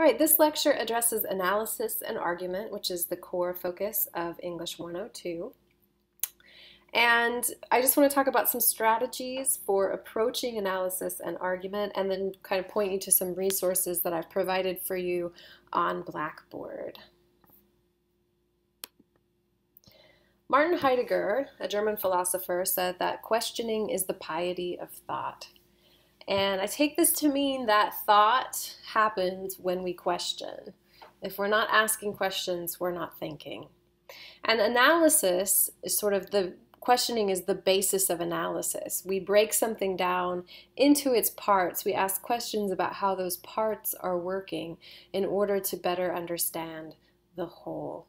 All right, this lecture addresses analysis and argument, which is the core focus of English 102. And I just want to talk about some strategies for approaching analysis and argument, and then kind of point you to some resources that I've provided for you on Blackboard. Martin Heidegger, a German philosopher, said that questioning is the piety of thought. And I take this to mean that thought happens when we question. If we're not asking questions, we're not thinking. And analysis is sort of questioning is the basis of analysis. We break something down into its parts. We ask questions about how those parts are working in order to better understand the whole.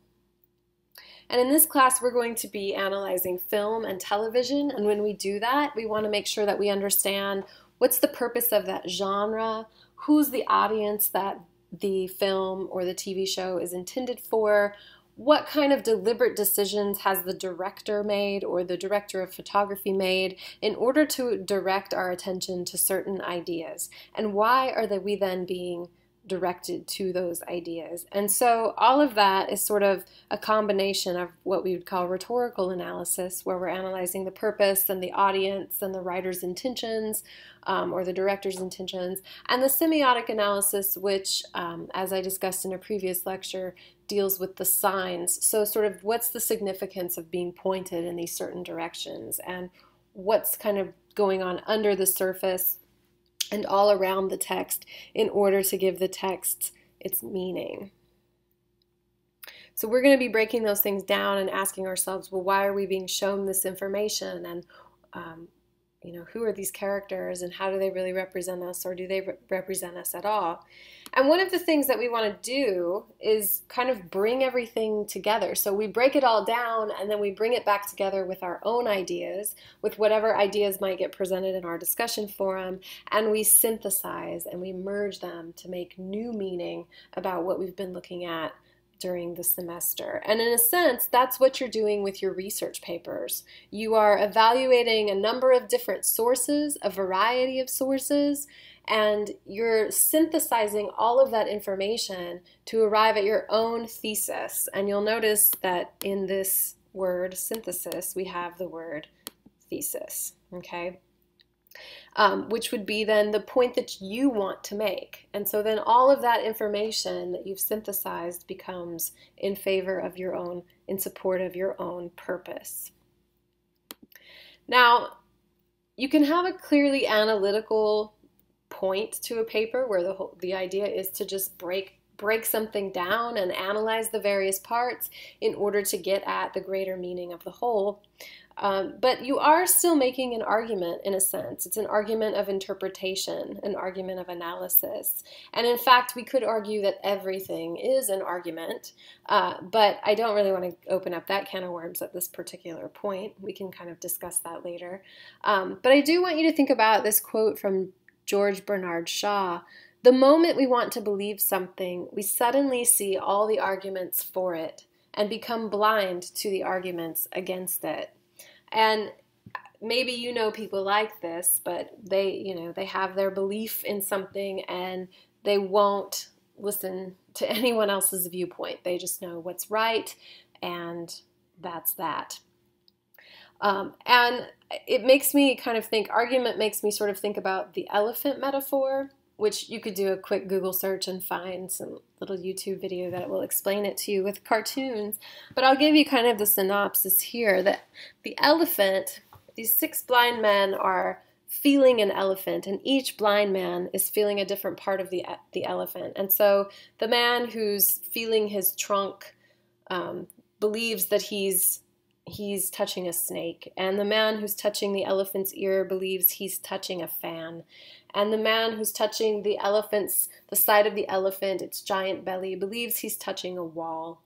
And in this class, we're going to be analyzing film and television. And when we do that, we want to make sure that we understand what's the purpose of that genre, who's the audience that the film or the TV show is intended for, what kind of deliberate decisions has the director made or the director of photography made in order to direct our attention to certain ideas, and why are we then being directed to those ideas. And so all of that is sort of a combination of what we would call rhetorical analysis, where we're analyzing the purpose and the audience and the writer's intentions or the director's intentions, and the semiotic analysis, which, as I discussed in a previous lecture, deals with the signs. So sort of what's the significance of being pointed in these certain directions, and what's kind of going on under the surface and all around the text in order to give the text its meaning. So we're going to be breaking those things down and asking ourselves, well, why are we being shown this information? And who are these characters, and how do they really represent us, or do they represent us at all? And one of the things that we want to do is kind of bring everything together. So we break it all down, and then we bring it back together with our own ideas, with whatever ideas might get presented in our discussion forum, and we synthesize and we merge them to make new meaning about what we've been looking at during the semester. And in a sense, that's what you're doing with your research papers. You are evaluating a number of different sources, a variety of sources, and you're synthesizing all of that information to arrive at your own thesis. And you'll notice that in this word, synthesis, we have the word thesis, okay? Which would be then the point that you want to make. And so then all of that information that you've synthesized becomes in favor of your own, in support of your own purpose. Now, you can have a clearly analytical point to a paper where the idea is to just break something down and analyze the various parts in order to get at the greater meaning of the whole. But you are still making an argument in a sense. It's an argument of interpretation, an argument of analysis. And in fact, we could argue that everything is an argument, but I don't really want to open up that can of worms at this particular point. We can kind of discuss that later. But I do want you to think about this quote from George Bernard Shaw. The moment we want to believe something, we suddenly see all the arguments for it and become blind to the arguments against it. And maybe you know people like this, but they have their belief in something and they won't listen to anyone else's viewpoint. They just know what's right, and that's that. And it makes me kind of think, argument makes me sort of think about the elephant metaphor, which you could do a quick Google search and find some little YouTube video that will explain it to you with cartoons. But I'll give you kind of the synopsis here, that the elephant, these 6 blind men are feeling an elephant, and each blind man is feeling a different part of the elephant. And so the man who's feeling his trunk believes that he's touching a snake, and the man who's touching the elephant's ear believes he's touching a fan, and the man who's touching the side of the elephant, its giant belly, believes he's touching a wall,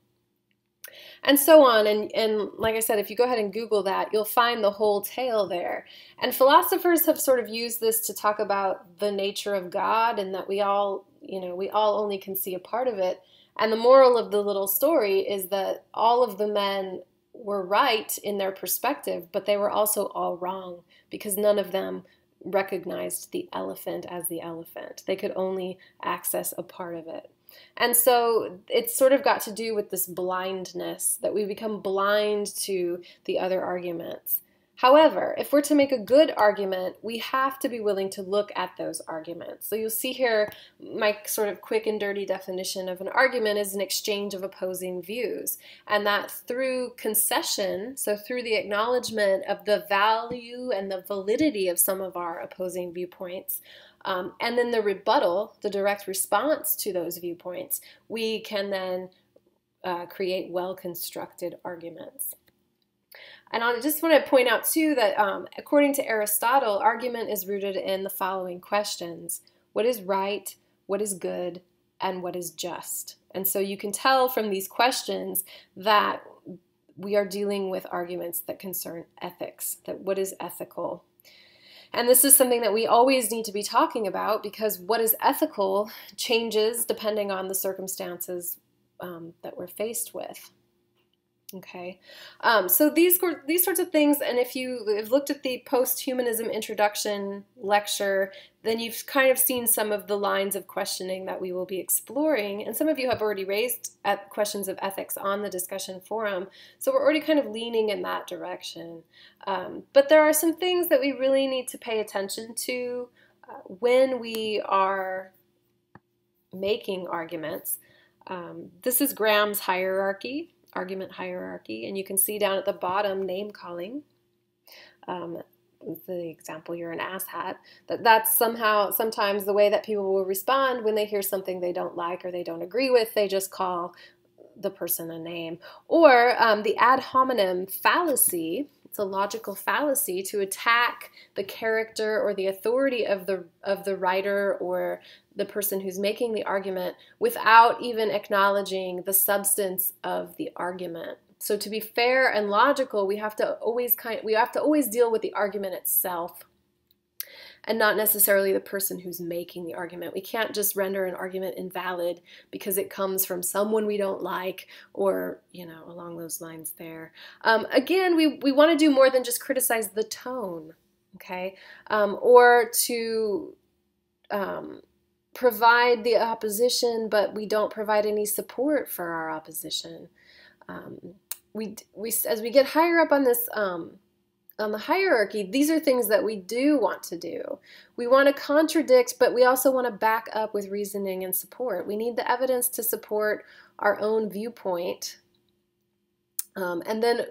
and so on. And like I said, if you go ahead and Google that, you'll find the whole tale there. And philosophers have sort of used this to talk about the nature of God, and that we all only can see a part of it. And the moral of the little story is that all of the men were right in their perspective, but they were also all wrong, because none of them recognized the elephant as the elephant. They could only access a part of it. And so it's sort of got to do with this blindness, that we become blind to the other arguments. However, if we're to make a good argument, we have to be willing to look at those arguments. So you'll see here my sort of quick and dirty definition of an argument is an exchange of opposing views. And that through concession, so through the acknowledgement of the value and the validity of some of our opposing viewpoints, and then the rebuttal, the direct response to those viewpoints, we can then create well-constructed arguments. And I just want to point out too that according to Aristotle, argument is rooted in the following questions: what is right, what is good, and what is just? And so you can tell from these questions that we are dealing with arguments that concern ethics, that what is ethical. And this is something that we always need to be talking about, because what is ethical changes depending on the circumstances that we're faced with. Okay, so these sorts of things, and if you've looked at the post-humanism introduction lecture, then you've kind of seen some of the lines of questioning that we will be exploring, and some of you have already raised questions of ethics on the discussion forum, so we're already kind of leaning in that direction. But there are some things that we really need to pay attention to when we are making arguments. This is Graham's hierarchy. Argument hierarchy, and you can see down at the bottom name calling. The example, you're an asshat, that's sometimes the way that people will respond when they hear something they don't like or they don't agree with. They just call the person a name. Or the ad hominem fallacy. It's a logical fallacy to attack the character or the authority of the writer or the person who's making the argument without even acknowledging the substance of the argument. So to be fair and logical, we have to always deal with the argument itself and not necessarily the person who's making the argument. We can't just render an argument invalid because it comes from someone we don't like, or, along those lines there. Again, we want to do more than just criticize the tone, okay? Or to provide the opposition, but we don't provide any support for our opposition. As we get higher up on this, on the hierarchy, these are things that we do want to do. We want to contradict, but we also want to back up with reasoning and support. We need the evidence to support our own viewpoint. And then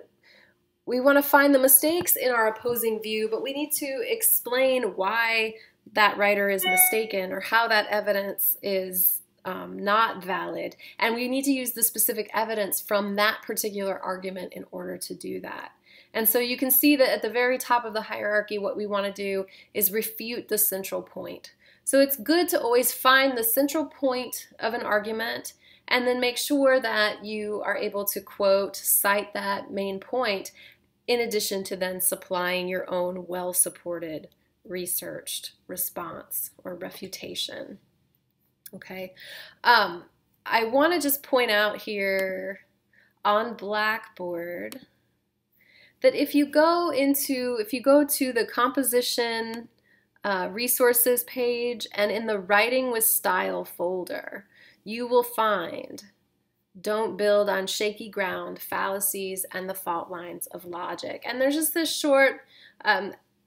we want to find the mistakes in our opposing view, but we need to explain why that writer is mistaken or how that evidence is not valid. And we need to use the specific evidence from that particular argument in order to do that. And so you can see that at the very top of the hierarchy, what we want to do is refute the central point. So it's good to always find the central point of an argument and then make sure that you are able to quote, cite that main point, in addition to then supplying your own well-supported, researched response or refutation. Okay. I want to just point out here on Blackboard that if you go to the composition resources page and in the writing with style folder, you will find "Don't Build on Shaky Ground, Fallacies and the Fault Lines of Logic." And there's just this short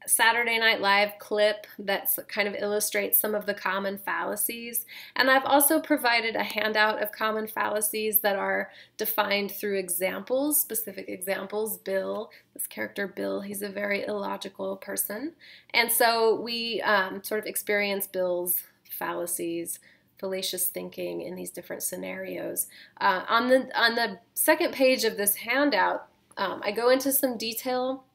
Saturday Night Live clip that kind of illustrates some of the common fallacies. And I've also provided a handout of common fallacies that are defined through examples, specific examples. Bill, this character Bill, he's a very illogical person. And so we sort of experience Bill's fallacies, fallacious thinking in these different scenarios. On the second page of this handout, I go into some detail.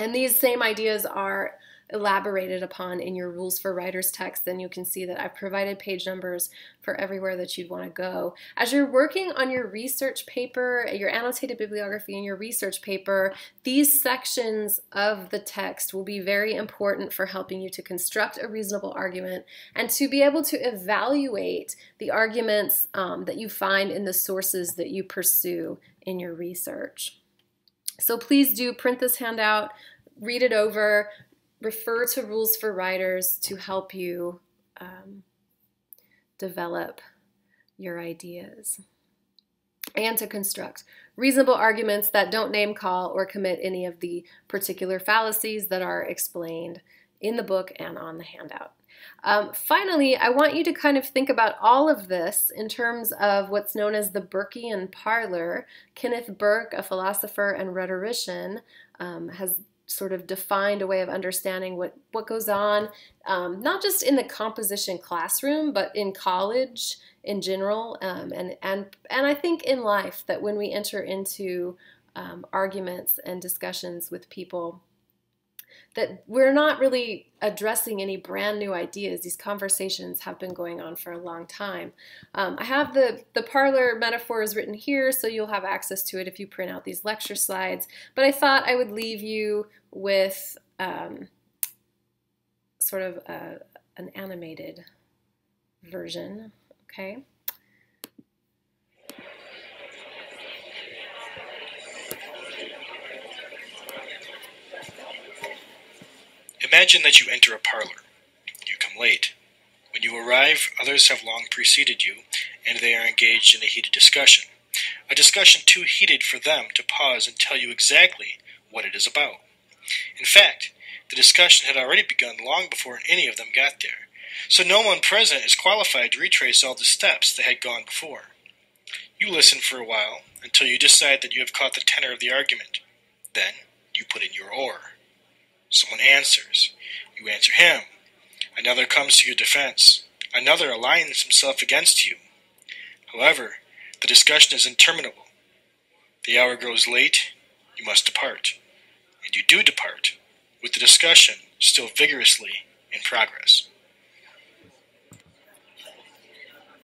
And these same ideas are elaborated upon in your Rules for Writers text. Then you can see that I've provided page numbers for everywhere that you'd want to go. As you're working on your research paper, your annotated bibliography and your research paper, these sections of the text will be very important for helping you to construct a reasonable argument and to be able to evaluate the arguments that you find in the sources that you pursue in your research. So please do print this handout, read it over, refer to Rules for Writers to help you develop your ideas, and to construct reasonable arguments that don't name call or commit any of the particular fallacies that are explained in the book and on the handout. Finally, I want you to kind of think about all of this in terms of what's known as the Burkean parlor. Kenneth Burke, a philosopher and rhetorician, has sort of defined a way of understanding what goes on, not just in the composition classroom, but in college in general, and I think in life, that when we enter into arguments and discussions with people, that we're not really addressing any brand new ideas. These conversations have been going on for a long time. I have the parlor metaphors written here, so you'll have access to it if you print out these lecture slides. But I thought I would leave you with sort of an animated version, okay? Imagine that you enter a parlor. You come late. When you arrive, others have long preceded you, and they are engaged in a heated discussion. A discussion too heated for them to pause and tell you exactly what it is about. In fact, the discussion had already begun long before any of them got there, so no one present is qualified to retrace all the steps that had gone before. You listen for a while until you decide that you have caught the tenor of the argument. Then you put in your oar. Someone answers. You answer him. Another comes to your defense. Another aligns himself against you. However, the discussion is interminable. The hour grows late. You must depart. And you do depart, with the discussion still vigorously in progress.